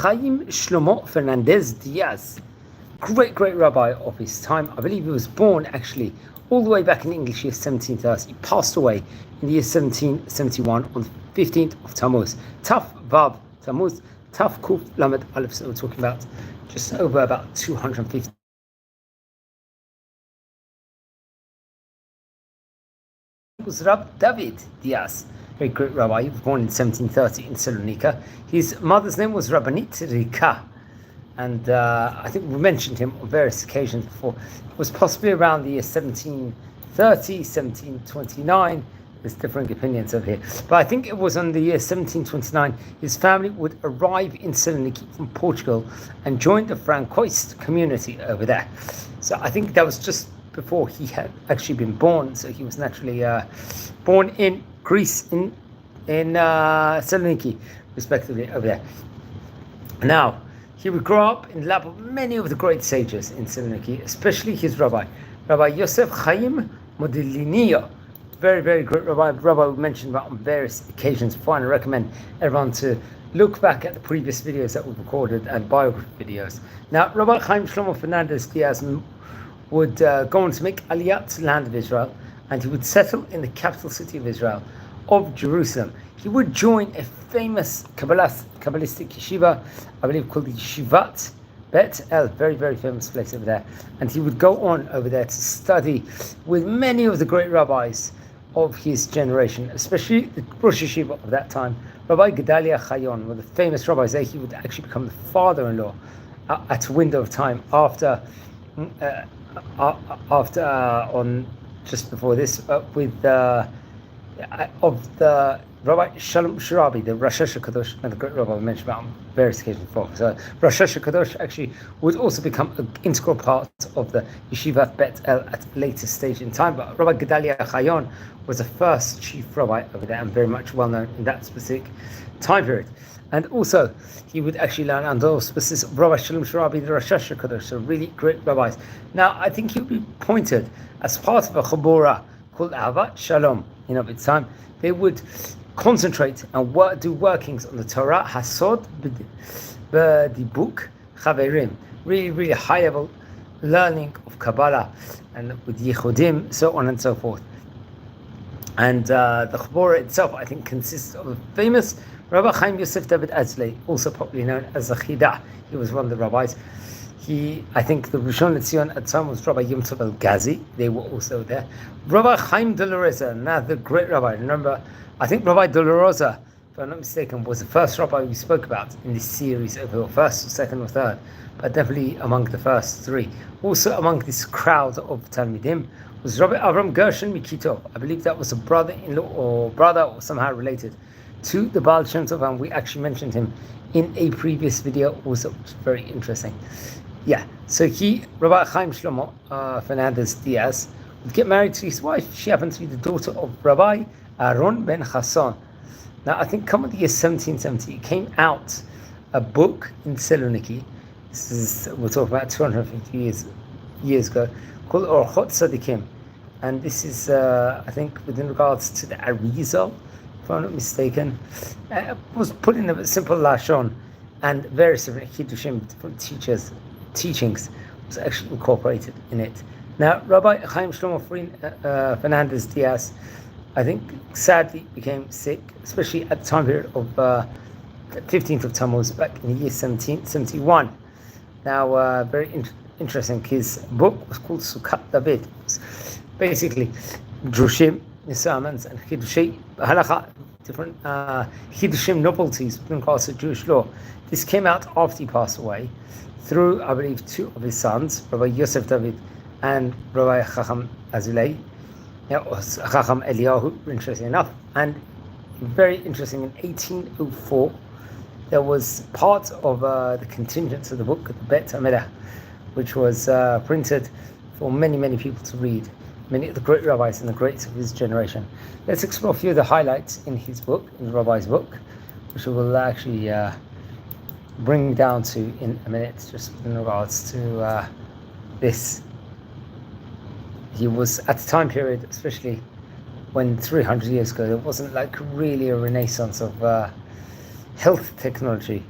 Rabbi Shlomo Fernandez Diaz, great rabbi of his time. I believe he was born actually all the way back in the English year 1730. He passed away in the year 1771 on the 15th of Tammuz. Taf Vav Tammuz, Taf Kuf Lamed Aleph. So we're talking about just over about 250. It was Rabbi David Diaz, very great rabbi. He was born in 1730 in Salonika. His mother's name was Rabbanit Rika, and I think we mentioned him on various occasions before. It was possibly around the year 1730, 1729. There's differing opinions over here, but I think it was on the year 1729 his family would arrive in Saloniki from Portugal and join the Francoist community over there. So I think that was just before he had actually been born. So he was naturally born in Greece, in Saloniki, respectively, over there. Now, he would grow up in the lap of many of the great sages in Saloniki, especially his Rabbi Yosef Chaim Modiliniya. Very great rabbi we mentioned about on various occasions before, and I recommend everyone to look back at the previous videos that we've recorded and biography videos. Now, Rabbi Chaim Shlomo Fernandez Diaz would go on to make Aliyah to the land of Israel, and he would settle in the capital city of Israel, of Jerusalem. He would join a famous Kabbalistic yeshiva, I believe called the Yeshivat Bet El, very famous place over there. And he would go on over there to study with many of the great rabbis of his generation, especially the Rosh Yeshiva of that time, Rabbi Gedalia Chayon, one of the famous rabbis there. He would actually become the father-in-law at a window of time after on just before this with of the Rabbi Shalom Shirabi, the Rosh Hashanah, and the great rabbi we mentioned about on various occasions before. So Rosh Hashanah actually would also become an integral part of the Yeshiva Bet El at a later stage in time. But Rabbi Gedalia Chayon was the first chief rabbi over there and very much well known in that specific time period. And also, he would actually learn under auspices of Rabbi Shalom Shirabi, the Rosh Hashanah, so really great rabbis. Now, I think he would be appointed as part of a chabura called Ahavat Shalom. Of its time, they would concentrate and do workings on the Torah, Hasod, B'dibuk, Chaverim, really high level learning of Kabbalah, and with Yichudim, so on and so forth. And the Chabura itself, I think, consists of a famous Rabbi Chaim Yosef David Azlei, also popularly known as the Chidah. He was one of the rabbis. I think the Rishon LeZion at the time was Rabbi Yom Tov El-Ghazi. They were also there. Rabbi Chaim de la Reza, another great rabbi. Remember, I think Rabbi de la Rosa, if I'm not mistaken, was the first rabbi we spoke about in this series, or first, or second, or third, but definitely among the first three. Also among this crowd of Talmidim was Rabbi Avram Gershon Mikitov. I believe that was a brother-in-law or brother or somehow related to the Baal Shem Tov, and we actually mentioned him in a previous video also, which is very interesting. Yeah, so Rabbi Chaim Shlomo Fernandez Diaz, would get married to his wife. She happened to be the daughter of Rabbi Aaron ben Chasson. Now, I think come in the year 1770, it came out a book in Saloniki. We're talking about 250 years ago, called Orchot Tzadikim. And this is, I think, within regards to the Arizal, if I'm not mistaken. It was put in a simple Lashon, and various different Kiddushim, different teachings was actually incorporated in it. Now, Rabbi Chaim Shlomo Fernandez Diaz, I think, sadly became sick, especially at the time period of the 15th of Tammuz, back in the year 1771. Now, very interesting, his book was called Sukkot David. It was basically Drushim, sermons, and Chiddushim, Halacha, different Chiddushim novelties within regards to Jewish law. This came out after he passed away, through, I believe, two of his sons, Rabbi Yosef David and Rabbi Chacham Azulay, Chacham Eliyahu, interesting enough. And very interesting, in 1804, there was part of the contingents of the book, the Bet HaMelech, which was printed for many people to read, many of the great rabbis and the greats of his generation. Let's explore a few of the highlights in his book, in the rabbi's book, which we will actually bring down to in a minute, just in regards to this. He was at the time period, especially when 300 years ago, there wasn't like really a renaissance of health technology.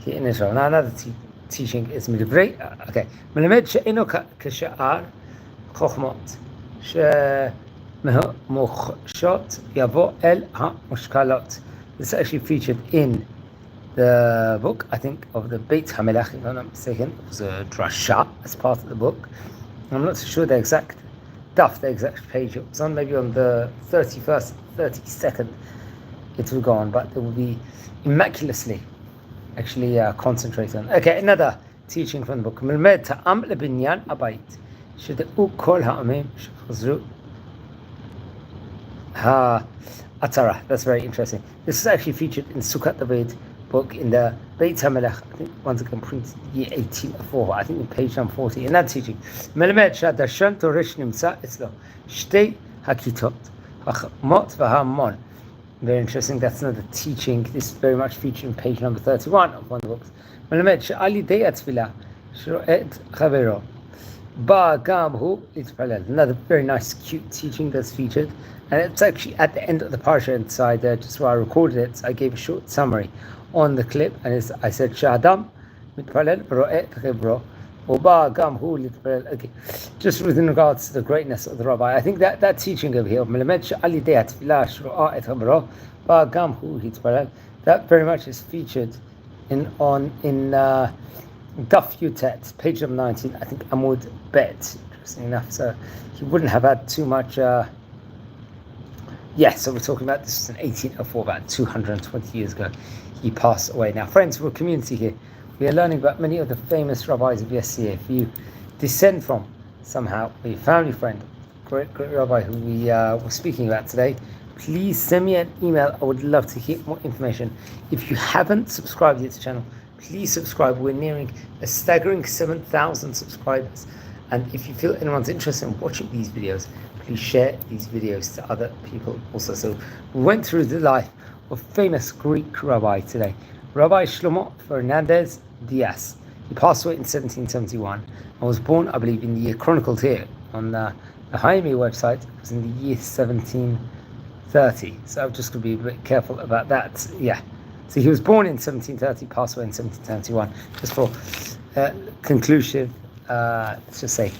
here in Israel. Now another teaching is מדברי, okay, מלמד שאינו כשאר חוכמות שמוחשות יבוא אל המשקלות. This is actually featured in the book, I think, of the Beit HaMelech, if I'm not mistaken. It was a drasha as part of the book. I'm not so sure the exact page. It was on maybe on the 31st, 32nd it will go on, but it will be immaculacy actually concentrate on. Okay, another teaching from the book. מלמד טעם לבניין הבית שדעו כל העמים שחזרו העטרה. That's very interesting. This is actually featured in Sukkot David book in the Beit HaMelech, I think once again printed year 1804, I think in page number 40. In that teaching, מלמד שהדרשן תורש נמצא אצלו שתי הכיתות, החכמות וההמון. Very interesting. That's another teaching. This is very much featured in page number 31 of one of the books. מלמד שעל ידי התפילה שרואה את חברו בא גם הוא להתפלל. Another very nice, cute teaching that's featured. And it's actually at the end of the parsha inside there, just where I recorded it. So I gave a short summary on the clip, and I said, "Shadam mitpalel ro'et chevro, oba gam hu litpalel." Okay, just within regards to the greatness of the rabbi, I think that teaching over here, "Melamed she'al yidei hatfilah shro'a et chevro, ba gam hu litpalel," that very much is featured in Daf Yutet, page number 19. I think Amud Bet. Interesting enough, so he wouldn't have had too much. Yes, so we're talking about this was in 1804, about 220 years ago. He passed away. Now, friends, we're a community here. We are learning about many of the famous rabbis of yesteryear. If you descend from somehow a family friend, great rabbi who we were speaking about today, please send me an email. I would love to hear more information. If you haven't subscribed yet to the channel, please subscribe. We're nearing a staggering 7,000 subscribers. And if you feel anyone's interested in watching these videos, please share these videos to other people also. So we went through the life of famous Greek rabbi today, Rabbi Shlomo Fernandez Diaz. He passed away in 1771 and was born, I believe, in the year chronicled here on the Chaim website. It was in the year 1730. So I'm just going to be a bit careful about that. Yeah. So he was born in 1730, passed away in 1771. Just for conclusive, let's just say,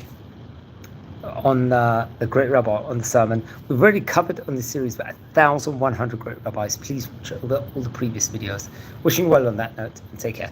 on the great rabbi, on the sermon. We've already covered on this series about 1,100 great rabbis. Please watch all the previous videos. Wishing you well on that note, and take care.